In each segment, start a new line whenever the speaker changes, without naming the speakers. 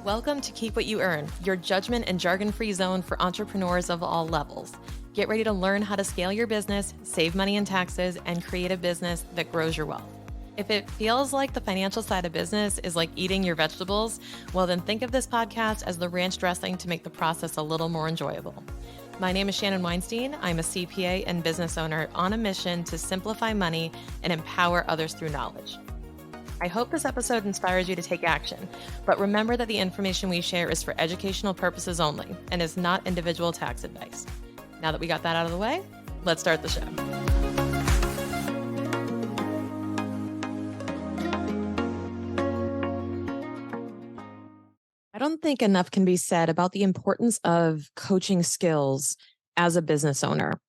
Welcome to Keep What You Earn, your judgment and jargon-free zone for entrepreneurs of all levels. Get ready to learn how to scale your business, save money in taxes, and create a business that grows your wealth. If it feels like the financial side of business is like eating your vegetables, well, then think of this podcast as the ranch dressing to make the process a little more enjoyable. My name is Shannon Weinstein. I'm a CPA and business owner on a mission to simplify money and empower others through knowledge. I hope this episode inspires you to take action, but remember that the information we share is for educational purposes only and is not individual tax advice. Now that we got that out of the way, let's start the show. I don't think enough can be said about the importance of coaching skills as a business owner.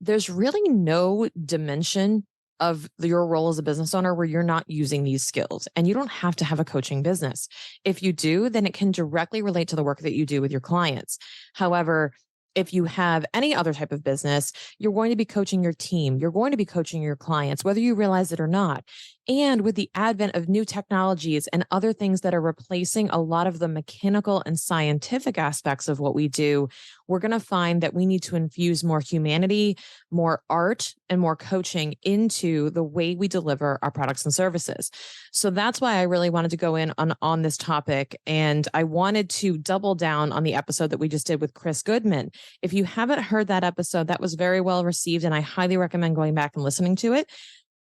There's really no dimension of your role as a business owner where you're not using these skills, and you don't have to have a coaching business. If you do, then it can directly relate to the work that you do with your clients. However, if you have any other type of business, you're going to be coaching your team. You're going to be coaching your clients, whether you realize it or not. And with the advent of new technologies and other things that are replacing a lot of the mechanical and scientific aspects of what we do, we're going to find that we need to infuse more humanity, more art, and more coaching into the way we deliver our products and services. So that's why I really wanted to go in on this topic. And I wanted to double down on the episode that we just did with Chris Goodman. If you haven't heard that episode, that was very well received, and I highly recommend going back and listening to it.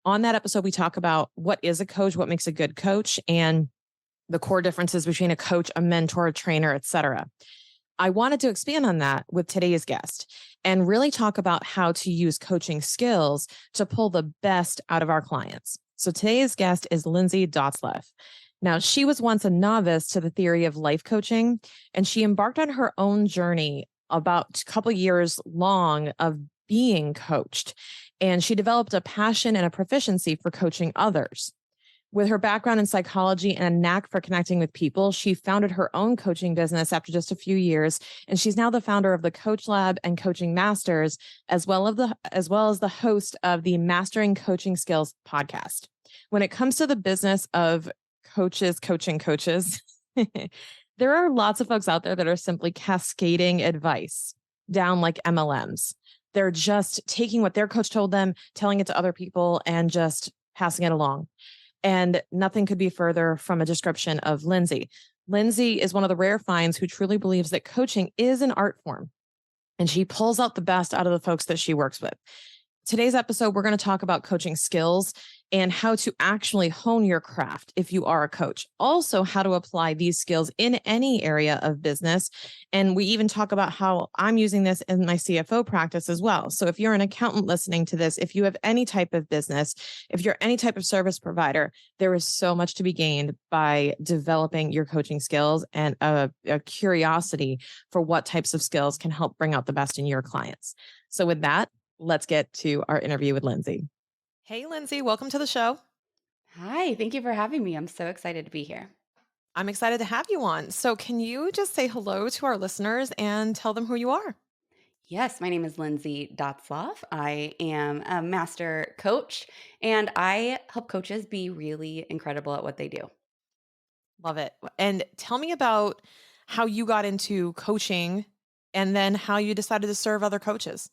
On that episode, we talk about what is a coach, what makes a good coach, and the core differences between a coach, a mentor, a trainer, et cetera. I wanted to expand on that with today's guest and really talk about how to use coaching skills to pull the best out of our clients. So today's guest is Lindsay Dotzlaf. Now, she was once a novice to the theory of life coaching, and she embarked on her own journey about a couple years long of being coached. And she developed a passion and a proficiency for coaching others. With her background in psychology and a knack for connecting with people, she founded her own coaching business after just a few years. And she's now the founder of the Coach Lab and Coaching Masters, as well as the host of the Mastering Coaching Skills podcast. When it comes to the business of coaching coaches, there are lots of folks out there that are simply cascading advice down like MLMs. They're just taking what their coach told them, telling it to other people, and just passing it along. And nothing could be further from a description of Lindsay. Lindsay is one of the rare finds who truly believes that coaching is an art form, and she pulls out the best out of the folks that she works with. Today's episode, we're going to talk about coaching skills and how to actually hone your craft if you are a coach. Also, how to apply these skills in any area of business. And we even talk about how I'm using this in my CFO practice as well. So if you're an accountant listening to this, if you have any type of business, if you're any type of service provider, there is so much to be gained by developing your coaching skills and a curiosity for what types of skills can help bring out the best in your clients. So with that, let's get to our interview with Lindsay. Hey, Lindsay, welcome to the show.
Hi, thank you for having me. I'm so excited to be here.
I'm excited to have you on. So can you just say hello to our listeners and tell them who you are?
Yes, my name is Lindsay Dotzlaf. I am a master coach and I help coaches be really incredible at what they do.
Love it. And tell me about how you got into coaching and then how you decided to serve other coaches.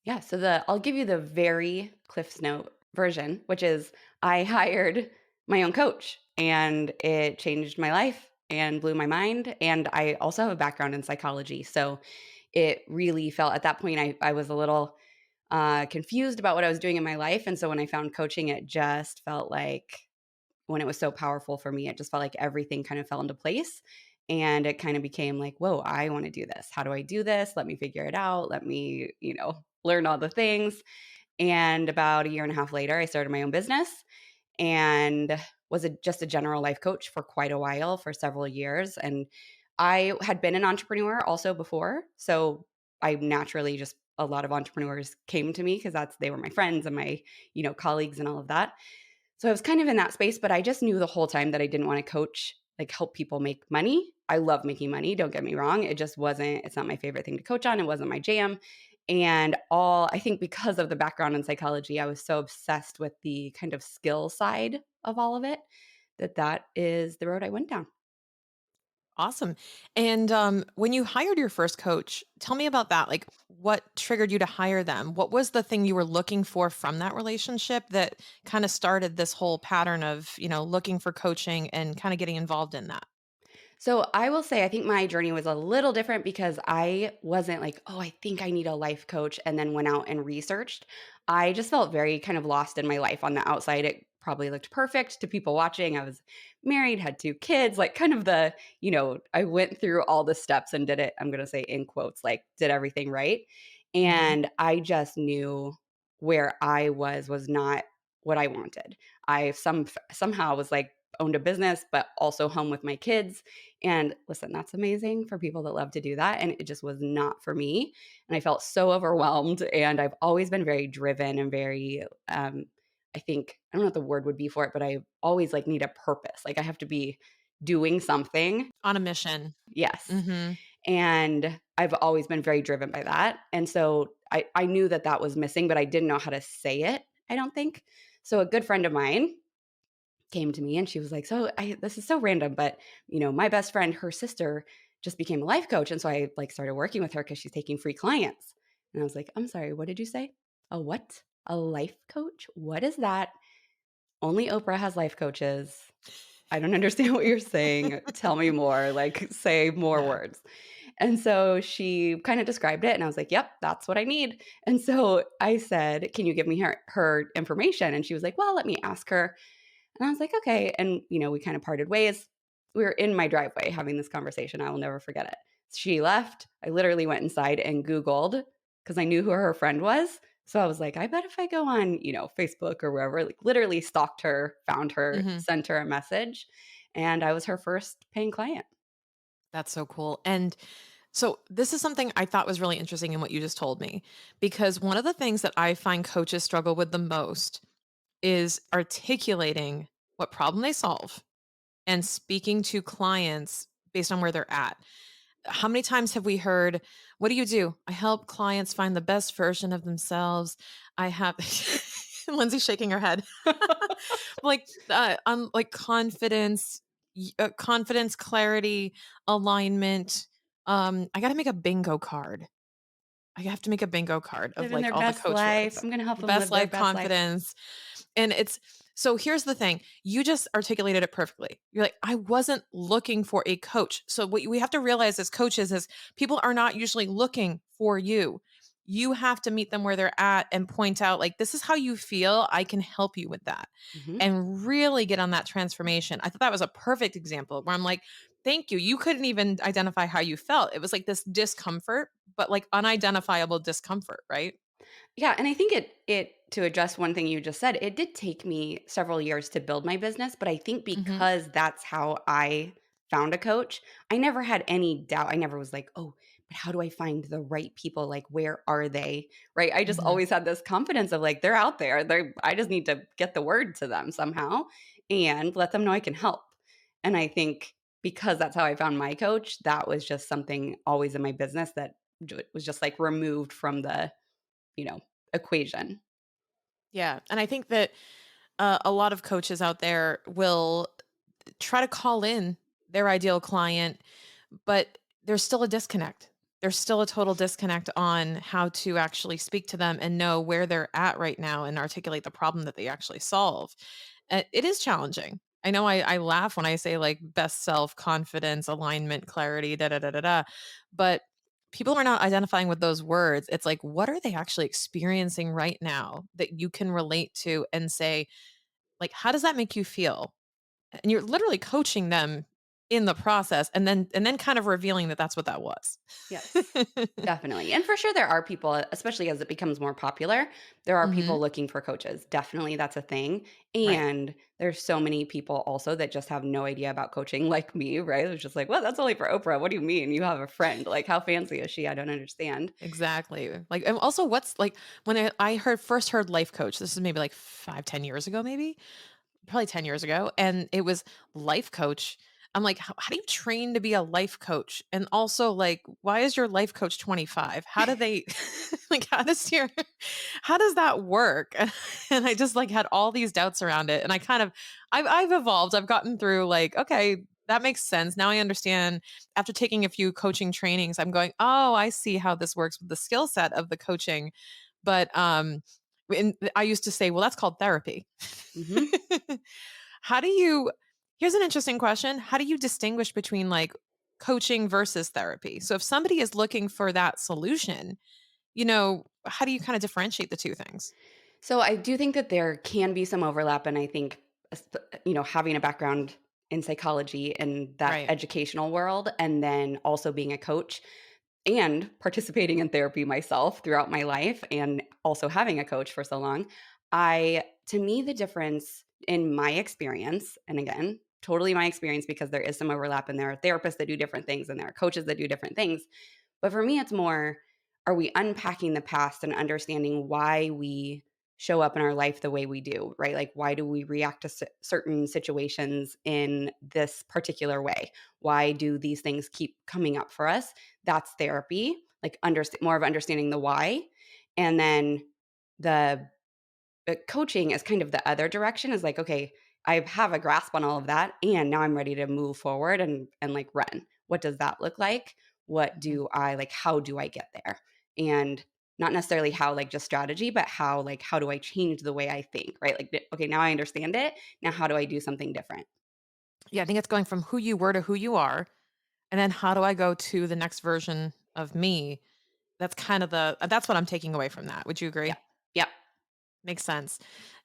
Yeah, so I'll give you the very Cliff's Note version, which is I hired my own coach and it changed my life and blew my mind. And I also have a background in psychology. So it really felt at that point I was a little confused about what I was doing in my life. And so when I found coaching, it just felt like when it was so powerful for me, it just felt like everything kind of fell into place. And it kind of became like, whoa, I want to do this. How do I do this? Let me figure it out. Let me, learn all the things. And about a year and a half later, I started my own business and was just a general life coach for quite a while, for several years. And I had been an entrepreneur also before. So I naturally just a lot of entrepreneurs came to me because they were my friends and my, colleagues and all of that. So I was kind of in that space, but I just knew the whole time that I didn't want to coach, like help people make money. I love making money. Don't get me wrong. It's not my favorite thing to coach on. It wasn't my jam. And I think because of the background in psychology, I was so obsessed with the kind of skill side of all of it that is the road I went down.
Awesome. And when you hired your first coach, tell me about that. Like, what triggered you to hire them? What was the thing you were looking for from that relationship that kind of started this whole pattern of, looking for coaching and kind of getting involved in that?
So I will say I think my journey was a little different because I wasn't like, "Oh, I think I need a life coach," and then went out and researched. I just felt very kind of lost in my life on the outside. It probably looked perfect to people watching. I was married, had 2 kids, like kind of I went through all the steps and did it, I'm going to say in quotes, like did everything right.
Hmm.
And I just knew where I was not what I wanted. I somehow was like owned a business but also home with my kids, and listen, that's amazing for people that love to do that. And it just was not for me. And I felt so overwhelmed. And I've always been very driven and very, I think, I don't know what the word would be for it, but I always like need a purpose. Like I have to be doing something.
On a mission.
Yes.
Hmm.
And I've always been very driven by that. And so I knew that that was missing, but I didn't know how to say it, I don't think. So a good friend of mine came to me and she was like, "So this is so random, but my best friend, her sister just became a life coach." And so I like started working with her because she's taking free clients. And I was like, "I'm sorry, what did you say? A what? A life coach? What is that? Only Oprah has life coaches. I don't understand what you're saying. Tell me more, like say more
Yeah.
words." And so she kind of described it and I was like, "Yep, that's what I need." And so I said, "Can you give me her information?" And she was like, "Well, let me ask her." And I was like, "Okay." And, we kind of parted ways. We were in my driveway having this conversation. I will never forget it. She left. I literally went inside and Googled because I knew who her friend was. So I was like, I bet if I go on, Facebook or wherever, like literally stalked her, found her,
Hmm.
sent her a message. And I was her first paying client.
That's so cool. And so this is something I thought was really interesting in what you just told me, because one of the things that I find coaches struggle with the most is articulating what problem they solve and speaking to clients based on where they're at. How many times have we heard, "What do you do?" "I help clients find the best version of themselves. I have" Lindsay's shaking her head. Like confidence, confidence, clarity, alignment. I got to make a bingo card. I have to make a bingo card of
Living
like
their
all the
best
coach
life.
words.
I'm going to help them
Best
live their
life
best life.
confidence. And it's so here's the thing. You just articulated it perfectly. You're like, I wasn't looking for a coach. So what we have to realize as coaches is people are not usually looking for you. You have to meet them where they're at and point out, like, this is how you feel. I can help you with that
Mhm.
and really get on that transformation. I thought that was a perfect example where I'm like, thank you. You couldn't even identify how you felt. It was like this discomfort, but like unidentifiable discomfort, right?
Yeah, and I think it to address one thing you just said, it did take me several years to build my business, but I think
Hmm.
because that's how I found a coach, I never had any doubt. I never was like, "Oh, but how do I find the right people? Like, where are they?" Right? I just
Hmm.
always had this confidence of like, they're out there. I just need to get the word to them somehow and let them know I can help. And I think because that's how I found my coach, that was just something always in my business that was just like removed from the you know, equation.
Yeah. And I think that a lot of coaches out there will try to call in their ideal client, but there's still a disconnect. There's still a total disconnect on how to actually speak to them and know where they're at right now and articulate the problem that they actually solve. It is challenging. I know I laugh when I say like best self, confidence, alignment, clarity, da da da da da. But people are not identifying with those words. It's like, what are they actually experiencing right now that you can relate to and say, like, how does that make you feel? And you're literally coaching them in the process and then kind of revealing that that's what that was.
Yes, definitely. And for sure, there are people, especially as it becomes more popular, there are
Mhm.
people looking for coaches. Definitely, that's a thing.
Right.
And there's so many people also that just have no idea about coaching, like me, right? It's just like, well, that's only for Oprah. What do you mean? You have a friend. Like, how fancy is she? I don't understand.
Exactly. Like, and also what's like when I first heard life coach, this is maybe like 5, 10 years ago, maybe probably 10 years ago. And it was life coach. I'm like, how do you train to be a life coach? And also like, why is your life coach 25? How do they like, how does that work? And I just like had all these doubts around it. And I've evolved. I've gotten through like, okay, That makes sense. Now I understand after taking a few coaching trainings, I'm going, "Oh, I see how this works with the skill set of the coaching." But, and I used to say, "Well, that's called therapy."
Mhm.
How do you Here's an interesting question. How do you distinguish between, like, coaching versus therapy? So if somebody is looking for that solution, how do you kinda differentiate the 2 things?
So I do think that there can be some overlap, and I think, having a background in psychology in that
Right.
educational world, and then also being a coach and participating in therapy myself throughout my life, and also having a coach for so long, I to me, the difference in my experience, and again, totally my experience because there is some overlap, and there are therapists that do different things, and there are coaches that do different things. But for me, it's more, are we unpacking the past and understanding why we show up in our life the way we do, right? Like, why do we react to certain situations in this particular way? Why do these things keep coming up for us? That's therapy, like more of understanding the why. And then the coaching is kind of the other direction, is like, okay, I have a grasp on all of that, and now I'm ready to move forward and like run. What does that look like? What
Mhm.
do I like? How do I get there? And not necessarily how, like, just strategy, but how, like, how do I change the way I think, right? Like, okay, now I understand it. Now how do I do something different?
Yeah, I think it's going from who you were to who you are, and then how do I go to the next version of me? That's what I'm taking away from that. Would you
Yep.
agree?
Yep.
Makes sense.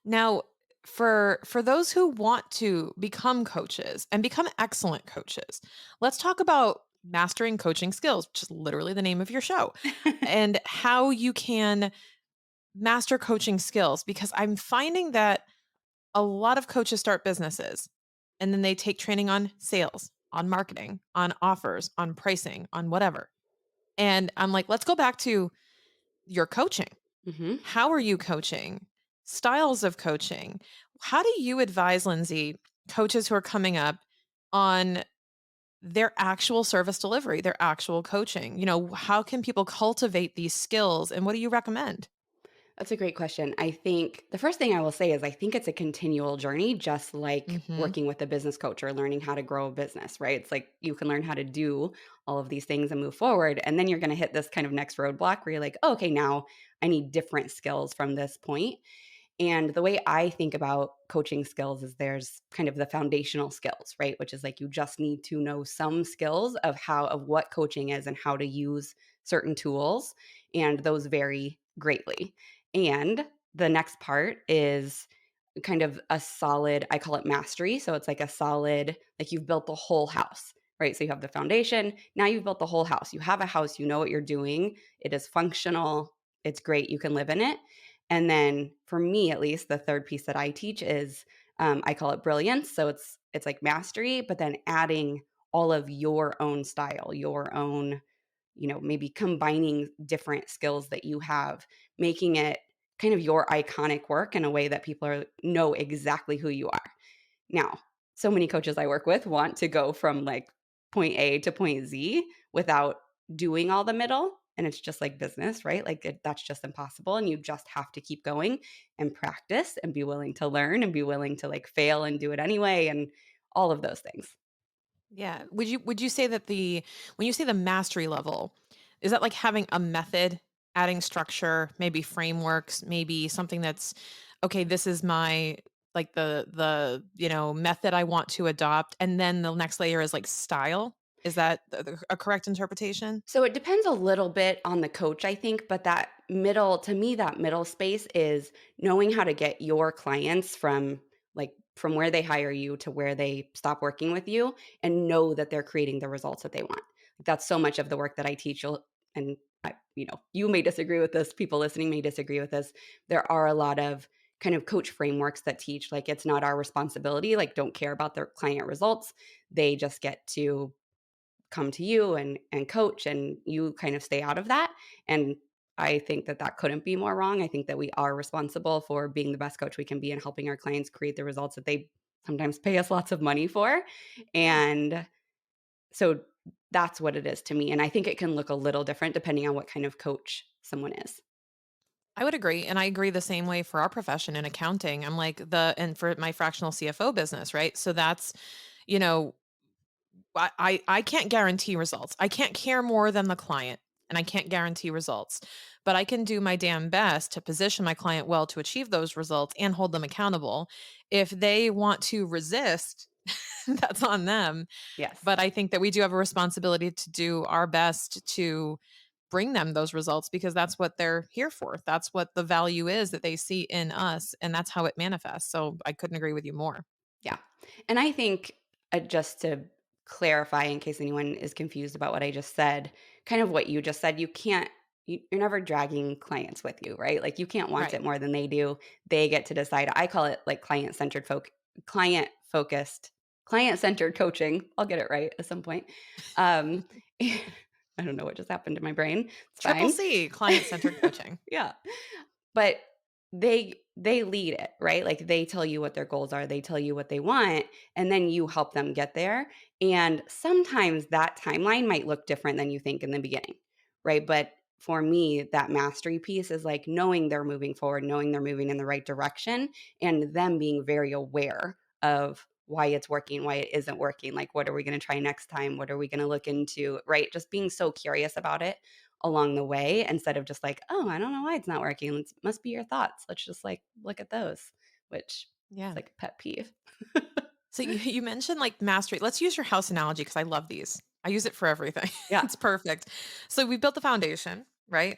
Now, for those who want to become coaches and become excellent coaches, let's talk about mastering coaching skills, which is literally the name of your show, and how you can master coaching skills because I'm finding that a lot of coaches start businesses and then they take training on sales, on marketing, on offers, on pricing, on whatever. And I'm like, let's go back to your coaching.
Hmm.
How are you coaching? Styles of coaching. How do you advise, Lindsay, coaches who are coming up on their actual service delivery, their actual coaching? How can people cultivate these skills and what do you recommend?
That's a great question. I think the first thing I will say is I think it's a continual journey, just like
Mhm.
working with a business coach or learning how to grow a business, right? It's like you can learn how to do all of these things and move forward. And then you're going to hit this kind of next roadblock where you're like, oh, okay, now I need different skills from this point. And the way I think about coaching skills is there's kind of the foundational skills, right? Which is like you just need to know some skills of what coaching is and how to use certain tools. And those vary greatly. And the next part is kind of a solid, I call it mastery. So it's like a solid, like you've built the whole house, right? So you have the foundation. Now you've built the whole house. You have a house, you know what you're doing. It is functional. It's great. You can live in it. And then for me, at least, the third piece that I teach is I call it brilliance. So it's like mastery, but then adding all of your own style, your own, maybe combining different skills that you have, making it kind of your iconic work in a way that people know exactly who you are. Now, so many coaches I work with want to go from like point A to point Z without doing all the middle. And it's just like business, right? Like that's just impossible. And you just have to keep going and practice and be willing to learn and be willing to like fail and do it anyway and all of those things.
Yeah. Would you say that when you say the mastery level, is that like having a method, adding structure, maybe frameworks, maybe something that's okay, this is my like the method I want to adopt and then the next layer is like style? Is that a correct interpretation?
So it depends a little bit on the coach, I think, but to me, that middle space is knowing how to get your clients from where they hire you to where they stop working with you and know that they're creating the results that they want. That's so much of the work that I teach. And you may disagree with this, people listening may disagree with this. There are a lot of kind of coach frameworks that teach like it's not our responsibility, like don't care about their client results. They just get to come to you and coach, and you kind of stay out of that. And I think that that couldn't be more wrong. I think that we are responsible for being the best coach we can be and helping our clients create the results that they sometimes pay us lots of money for.
Yeah.
And so that's what it is to me. And I think it can look a little different depending on what kind of coach someone is.
I would agree, and I agree the same way for our profession in accounting. I'm like and for my fractional CFO business, right? So that's, you know, I can't guarantee results. I can't care more than the client, and I can't guarantee results. But I can do my damn best to position my client well to achieve those results and hold them accountable. If they want to resist, that's on them.
Yes.
But I think that we do have a responsibility to do our best to bring them those results because that's what they're here for. That's what the value is that they see in us, and that's how it manifests. So I couldn't agree with you more.
Yeah. And I think, just to clarify in case anyone is confused about what I just said, kind of what you just said, you're never dragging clients with you, right? Like you can't want
Right.
it more than they do. They get to decide. I call it like client focused, client centered coaching. I'll get it right at some point. Um, I don't know what just happened to my brain. It's
Triple
fine.
C, client centered coaching.
Yeah. But they lead it, right? Like, they tell you what their goals are, they tell you what they want, and then you help them get there, and sometimes that timeline might look different than you think in the beginning, right? But for me, that mastery piece is, like, knowing they're moving forward, knowing they're moving in the right direction, and them being very aware of why it's working, why it isn't working, like, what are we gonna try next time? What are we gonna look into, right? Just being so curious about it along the way instead of just like, "Oh, I don't know why it's not working. It must be your thoughts. Let's just like look at those," which is
Yeah.
like a pet peeve.
So you mentioned like mastery. Let's use your house analogy because I love these. I use it for everything.
Yeah.
It's perfect. So we built the foundation, right?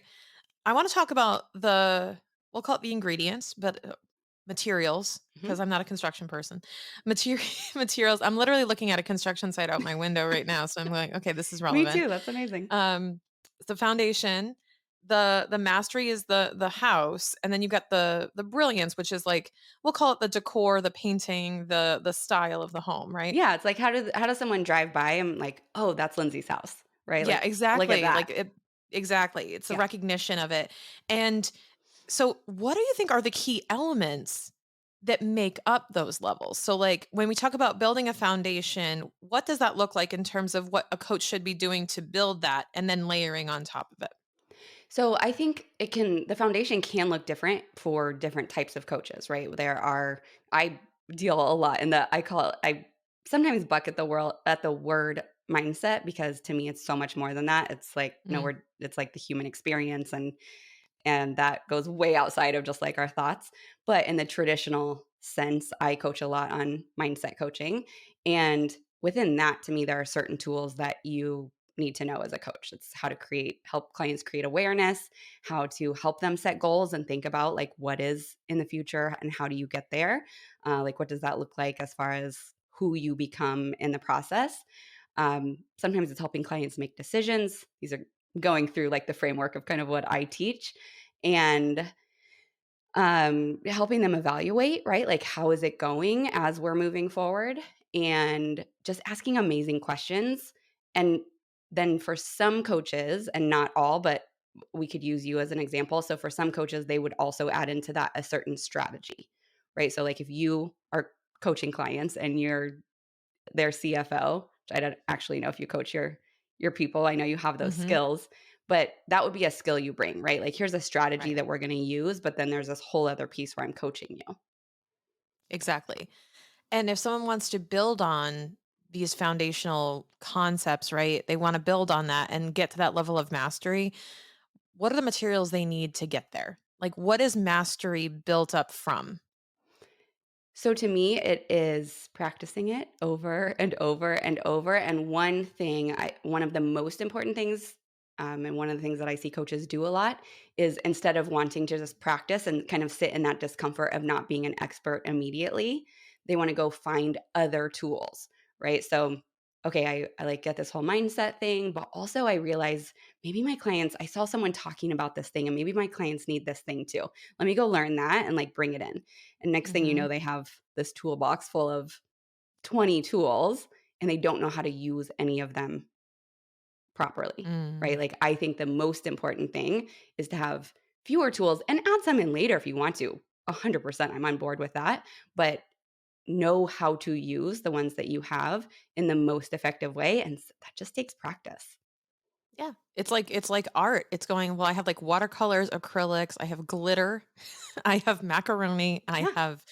I want to talk about we'll call it the ingredients, but materials
Mhm.
because I'm not a construction person. Material materials. I'm literally looking at a construction site out my window right now, so I'm like, okay, this is
Me
relevant.
too. That's amazing.
Um, the foundation, the mastery is the house, and then you've got the brilliance, which is like we'll call it the decor, the painting, the style of the home, right?
Yeah, it's like how does someone drive by and like, "Oh, that's Lindsay's house," right?
Yeah,
Like, look at
exactly.
that.
Like it exactly. It's the
Yeah.
recognition of it. And so what do you think are the key elements that make up those levels? So like when we talk about building a foundation, what does that look like in terms of what a coach should be doing to build that and then layering on top of it?
So I think the foundation can look different for different types of coaches, right? I deal a lot in I sometimes bucket the word mindset because to me it's so much more than that. It's like,
Mm,
it's like the human experience and that goes way outside of just like our thoughts. But in the traditional sense, I coach a lot on mindset coaching. And within that, to me, there are certain tools that you need to know as a coach. It's how to help clients create awareness, how to help them set goals and think about like what is in the future and how do you get there? Like, what does that look like as far as who you become in the process? Sometimes it's helping clients make decisions. These are going through like the framework of kind of what I teach and helping them evaluate, right? Like, how is it going as we're moving forward? And just asking amazing questions. And then for some coaches, and not all, but we could use you as an example. So for some coaches, they would also add into that a certain strategy, right? So, like, if you are coaching clients and you're their CFO, which I don't actually know if you coach your people. I know you have those
mhm,
skills, but that would be a skill you bring, right? Like, here's a strategy
right.
that we're going to use, but then there's this whole other piece where I'm coaching you.
Exactly. And if someone wants to build on these foundational concepts, right? They want to build on that and get to that level of mastery. What are the materials they need to get there? Like what is mastery built up from?
So to me, it is practicing it over and over and over. And one of the most important things, and one of the things that I see coaches do a lot is instead of wanting to just practice and kind of sit in that discomfort of not being an expert immediately, they want to go find other tools, right? So, okay, I like get this whole mindset thing, but also I realize maybe I saw someone talking about this thing and maybe my clients need this thing too. Let me go learn that and like bring it in. And next thing you know,
Mhm.
they have this toolbox full of 20 tools and they don't know how to use any of them properly,
Mm,
right? Like, I think the most important thing is to have fewer tools and add some in later if you want to. 100%. I'm on board with that. But know how to use the ones that you have in the most effective way. And that just takes practice.
yeah. It's like art. It's going, well, I have like watercolors, acrylics, I have glitter, I have macaroni, I
Yeah.
have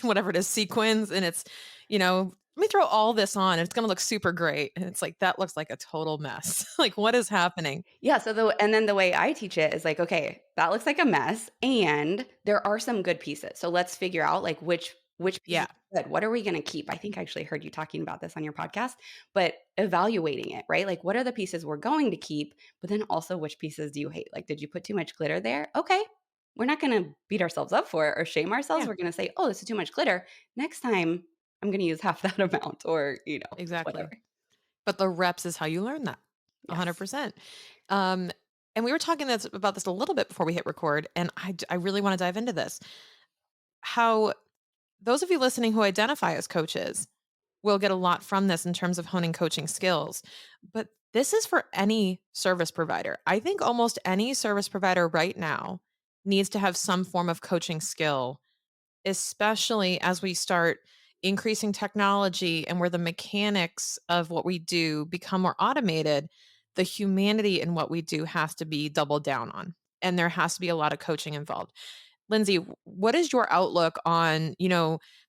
whatever it is, sequins, and it's, you know, let me throw all this on. And it's going to look super great. And it's like, that looks like a total mess. Like, what is happening?
Yeah, so the way I teach it is like, okay, that looks like a mess, and there are some good pieces. So let's figure out like which pieces
Yeah,
are good. What are we going to keep? I think I actually heard you talking about this on your podcast, but evaluating it, right? Like what are the pieces we're going to keep, but then also which pieces do you hate? Like did you put too much glitter there? Okay. We're not going to beat ourselves up for it or shame ourselves.
yeah,
We're going to say, "Oh, this is too much glitter. Next time I'm going to use half that amount," or, whatever.
exactly. But the reps is how you learn that.
Yes.
100%. Um, and we were talking about this a little bit before we hit record, and I really want to dive into this. How those of you listening who identify as coaches will get a lot from this in terms of honing coaching skills. But this is for any service provider. I think almost any service provider right now needs to have some form of coaching skill, especially as we start increasing technology and where the mechanics of what we do become more automated. The humanity in what we do has to be doubled down on. And there has to be a lot of coaching involved. Lindsay, what is your outlook on,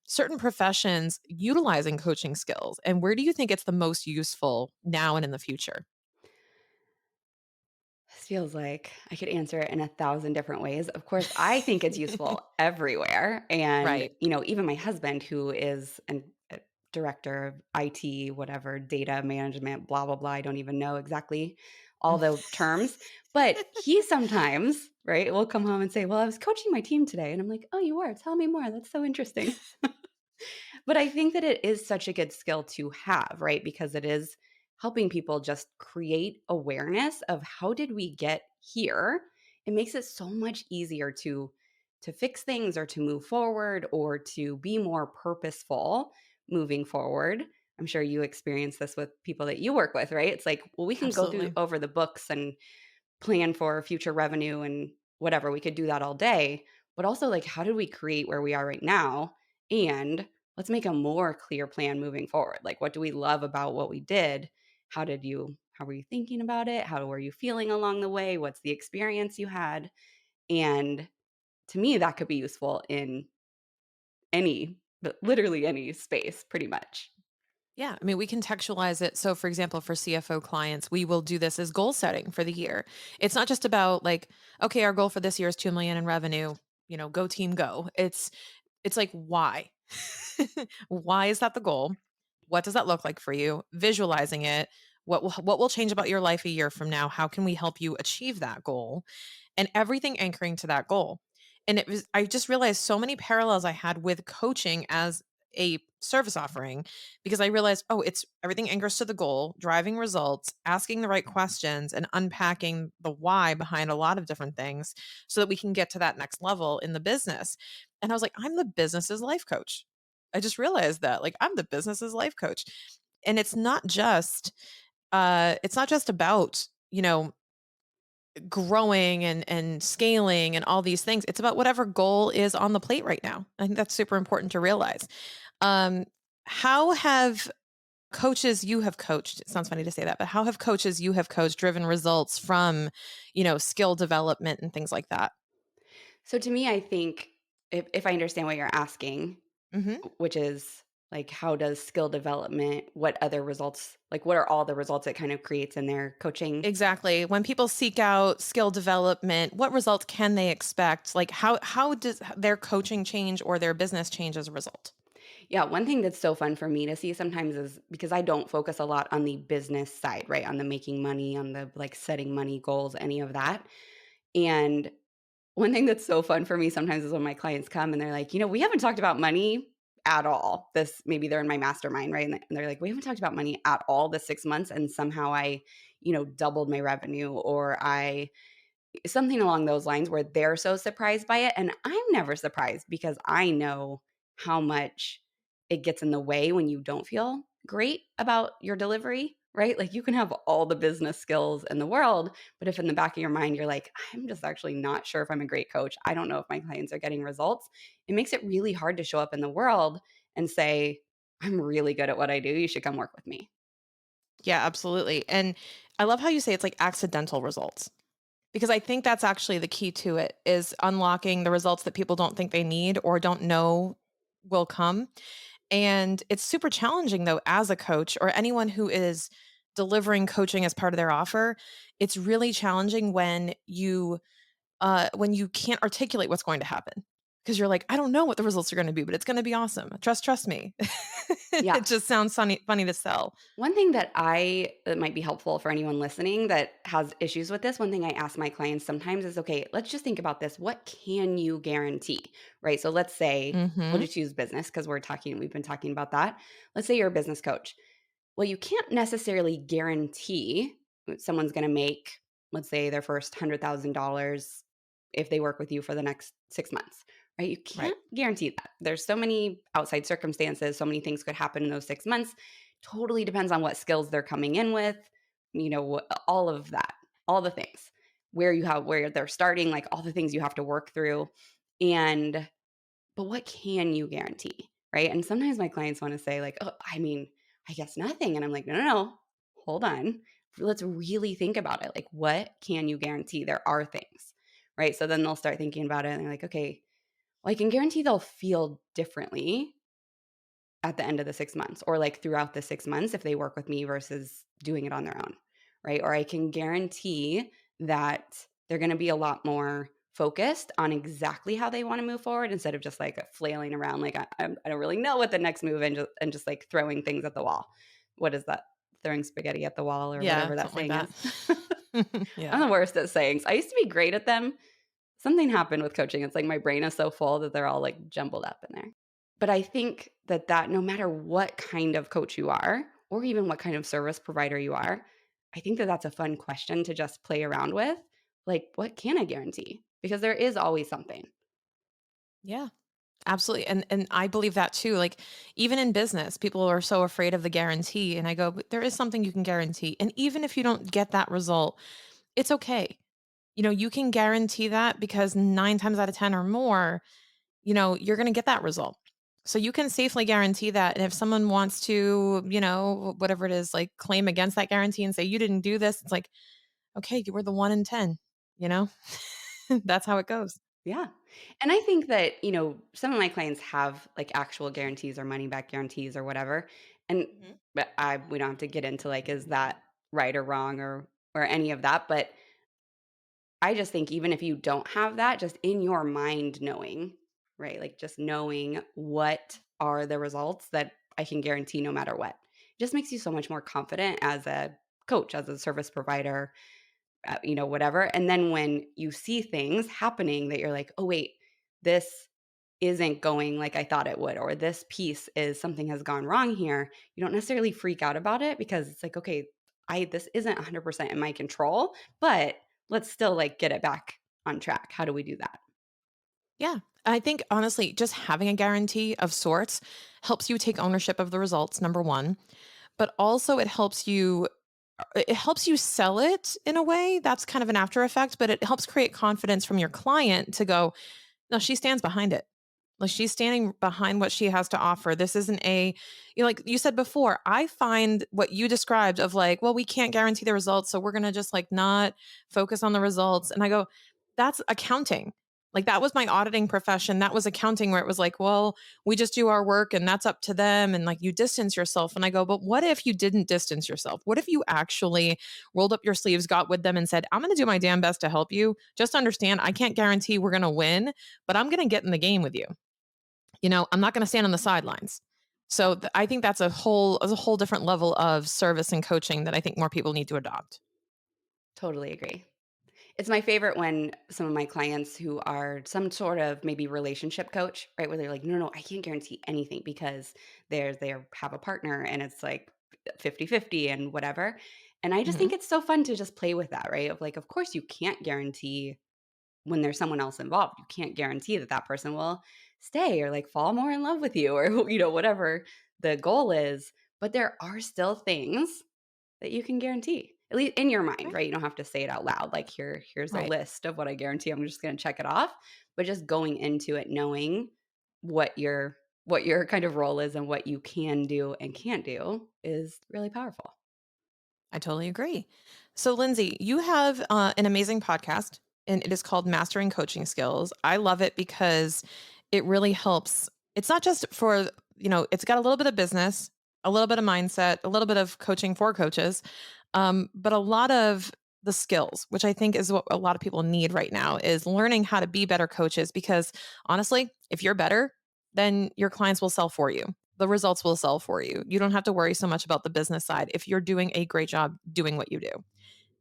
certain professions utilizing coaching skills, and where do you think it's the most useful now and in the future?
This feels like I could answer it in 1,000 different ways. Of course, I think it's useful everywhere. And,
Right.
even my husband, who is a director of IT, whatever, data management, blah, blah, blah. I don't even know exactly all the terms, but he sometimes, right, will come home and say, "Well, I was coaching my team today." And I'm like, "Oh, you were? Tell me more. That's so interesting." But I think that it is such a good skill to have, right? Because it is helping people just create awareness of how did we get here? It makes it so much easier to fix things or to move forward or to be more purposeful moving forward. I'm sure you experience this with people that you work with, right? It's like, well, we can go through
Absolutely.
over the books and plan for future revenue and whatever. We could do that all day. But also, like, how did we create where we are right now? And let's make a more clear plan moving forward. Like, what do we love about what we did? How were you thinking about it? How were you feeling along the way? What's the experience you had? And to me, that could be useful in but literally any space, pretty much.
Yeah, I mean, we contextualize it. So, for example, for CFO clients, we will do this as goal setting for the year. It's not just about like, okay, our goal for this year is 2 million in revenue, go team go. It's like why? Why is that the goal? What does that look like for you? Visualizing it. What will change about your life a year from now? How can we help you achieve that goal? And everything anchoring to that goal. And I just realized so many parallels I had with coaching as a service offering because I realized, oh, it's everything anchors to the goal, driving results, asking the right questions, and unpacking the why behind a lot of different things so that we can get to that next level in the business. And I was like, I'm the business's life coach. I just realized that, like, I'm the business's life coach. And it's not just about, growing and scaling and all these things. It's about whatever goal is on the plate right now. I think that's super important to realize. Um, how have coaches you have coached, it sounds funny to say that, but how have coaches you have coached driven results from, skill development and things like that?
So to me, I think if I understand what you're asking,
Hmm.
which is like how does skill development, what are all the results it kind of creates in their coaching?
Exactly. When people seek out skill development, what results can they expect? Like how does their coaching change or their business change as a result?
Yeah, one thing that's so fun for me to see sometimes is because I don't focus a lot on the business side, right? On the making money, on the like setting money goals, any of that. And one thing that's so fun for me sometimes is when my clients come and they're like, "We haven't talked about money at all." Maybe they're in my mastermind, right? And they're like, "We haven't talked about money at all this 6 months, and somehow I, doubled my revenue, or I something along those lines where they're so surprised by it, and I'm never surprised because I know how much it gets in the way when you don't feel great about your delivery, right? Like, you can have all the business skills in the world, but if in the back of your mind you're like, "I'm just actually not sure if I'm a great coach. I don't know if my clients are getting results." It makes it really hard to show up in the world and say, "I'm really good at what I do. You should come work with me."
Yeah, absolutely. And I love how you say it's like accidental results because I think that's actually the key to it is unlocking the results that people don't think they need or don't know will come. And it's super challenging though as a coach or anyone who is delivering coaching as part of their offer. It's really challenging when you can't articulate what's going to happen. Because you're like, I don't know what the results are going to be, but it's going to be awesome. Trust me.
Yeah.
It just sounds funny to sell.
One thing that might be helpful for anyone listening that has issues with this, one thing I ask my clients sometimes is, okay, let's just think about this. What can you guarantee? Right? So let's say we'll
Hmm.
just use business because we've been talking about that. Let's say you're a business coach. Well, you can't necessarily guarantee that someone's going to make, let's say, their first $100,000 if they work with you for the next 6 months, right? You
Right.
can't guarantee that. There's so many outside circumstances, so many things could happen in those 6 months. Totally depends on what skills they're coming in with, all of that, all the things, where they're starting, like all the things you have to work through. And but what can you guarantee, right? And sometimes my clients wanna say like, "Oh, I mean, I guess nothing." And I'm like, "No, no, no. Hold on. Let's really think about it. Like, what can you guarantee? There are things." Right? So then they'll start thinking about it and they're like, "Okay, well, I can guarantee they'll feel differently at the end of the 6 months or like throughout the 6 months if they work with me versus doing it on their own." Right? Or I can guarantee that they're going to be a lot more focused on exactly how they want to move forward instead of just like flailing around like I don't really know what the next move and just like throwing things at the wall. What is that? Throwing spaghetti at the wall or
Yeah,
whatever that
something like
saying
that.
is. I'm
Yeah.
the worst at sayings. I used to be great at them. Something happened with coaching. It's like my brain is so full that they're all like jumbled up in there. But I think that no matter what kind of coach you are, or even what kind of service provider you are, I think that that's a fun question to just play around with. Like, what can I guarantee? Because there is always something.
Yeah. Absolutely. And I believe that too. Like even in business, people are so afraid of the guarantee. And I go, but there is something you can guarantee. And even if you don't get that result, it's okay. You can guarantee that because 9 times out of 10 or more, you're going to get that result. So you can safely guarantee that. And if someone wants to, whatever it is, like claim against that guarantee and say, you didn't do this, it's like, okay, you were the 1 in 10, you know, that's how it goes.
Yeah. And I think that, some of my clients have like actual guarantees or money back guarantees or whatever. And
Mhm.
but we don't have to get into like, is that right or wrong or any of that. But I just think even if you don't have that, just in your mind knowing, right? Like just knowing what are the results that I can guarantee no matter what. It just makes you so much more confident as a coach, as a service provider, whatever. And then when you see things happening that you're like, oh, wait, this isn't going like I thought it would, or this piece is something has gone wrong here, you don't necessarily freak out about it because it's like, okay, this isn't 100% in my control, but let's still like get it back on track. How do we do that?
Yeah. I think honestly, just having a guarantee of sorts helps you take ownership of the results, number one, but also it helps you sell it in a way. That's kind of an after effect, but it helps create confidence from your client to go, no, she stands behind it. Like she's standing behind what she has to offer. This isn't like you said before, I find what you described of like, well, we can't guarantee the results. So we're going to just like not focus on the results. And I go, that's accounting. Like that was my auditing profession. That was accounting where it was like, well, we just do our work and that's up to them. And like you distance yourself. And I go, but what if you didn't distance yourself? What if you actually rolled up your sleeves, got with them and said, I'm going to do my damn best to help you. Just understand, I can't guarantee we're going to win, but I'm going to get in the game with you. I'm not going to stand on the sidelines. So I think that's a whole different level of service and coaching that I think more people need to adopt.
Totally agree. It's my favorite when some of my clients who are some sort of maybe relationship coach, right? Where they're like, no, no, I can't guarantee anything because they have a partner and it's like 50-50 and whatever. And I just
Mhm.
think it's so fun to just play with that, right? Of like, of course you can't guarantee when there's someone else involved. You can't guarantee that that person will stay or like fall more in love with you or, whatever the goal is. But there are still things that you can guarantee, at least in your mind,
Right.
right? You don't have to say it out loud, like, here's a
Right.
list of what I guarantee, I'm just gonna check it off. But just going into it knowing what your kind of role is and what you can do and can't do is really powerful.
I totally agree. So, Lindsay, you have an amazing podcast, and it is called Mastering Coaching Skills. I love it because it really helps. It's not just for it's got a little bit of business, a little bit of mindset, a little bit of coaching for coaches, but a lot of the skills, which I think is what a lot of people need right now, is learning how to be better coaches. Because honestly, if you're better, then your clients will sell for you. The results will sell for you. You don't have to worry so much about the business side if you're doing a great job doing what you do.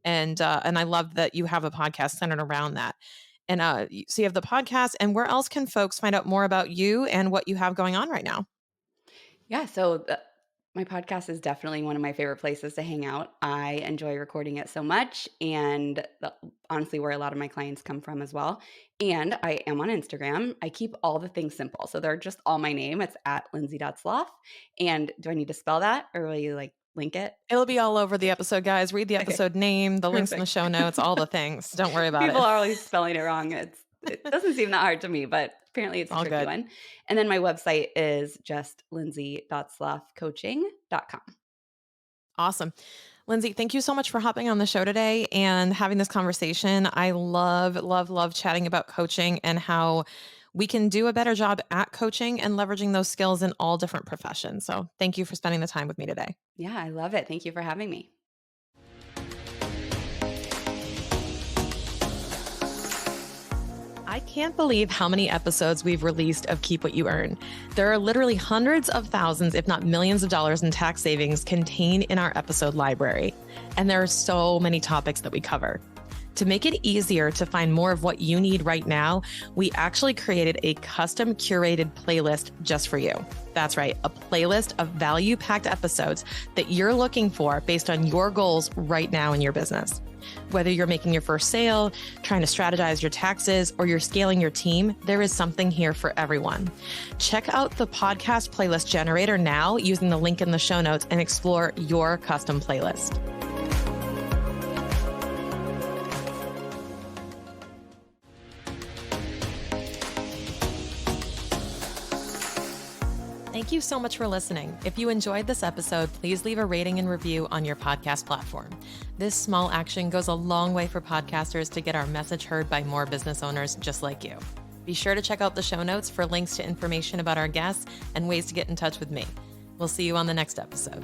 And I love that you have a podcast centered around that. And so you have the podcast, and where else can folks find out more about you and what you have going on right now?
Yeah, so my podcast is definitely one of my favorite places to hang out. I enjoy recording it so much, and honestly, where a lot of my clients come from as well. And I am on Instagram. I keep all the things simple, so they're just all my name. It's at Lindsay Dotzlaf. And do I need to spell that, or will you like link it?
It'll be all over the episode, guys. Read the
Okay,
episode name, the links in the
perfect.
show notes, all the things. Don't worry about
People
it.
are always spelling it wrong. It doesn't seem that hard to me, but apparently it's a
All
tricky
good.
one. And then my website is just lindsaydotzlafcoaching.com.
Awesome. Lindsay, thank you so much for hopping on the show today and having this conversation. I love, love, love chatting about coaching and how we can do a better job at coaching and leveraging those skills in all different professions. So thank you for spending the time with me today.
Yeah, I love it. Thank you for having me.
I can't believe how many episodes we've released of Keep What You Earn. There are literally hundreds of thousands, if not millions of dollars in tax savings contained in our episode library. And there are so many topics that we cover. To make it easier to find more of what you need right now, we actually created a custom curated playlist just for you. That's right, a playlist of value-packed episodes that you're looking for based on your goals right now in your business. Whether you're making your first sale, trying to strategize your taxes, or you're scaling your team, there is something here for everyone. Check out the podcast playlist generator now using the link in the show notes and explore your custom playlist. Thank you so much for listening. If you enjoyed this episode, please leave a rating and review on your podcast platform. This small action goes a long way for podcasters to get our message heard by more business owners just like you. Be sure to check out the show notes for links to information about our guests and ways to get in touch with me. We'll see you on the next episode.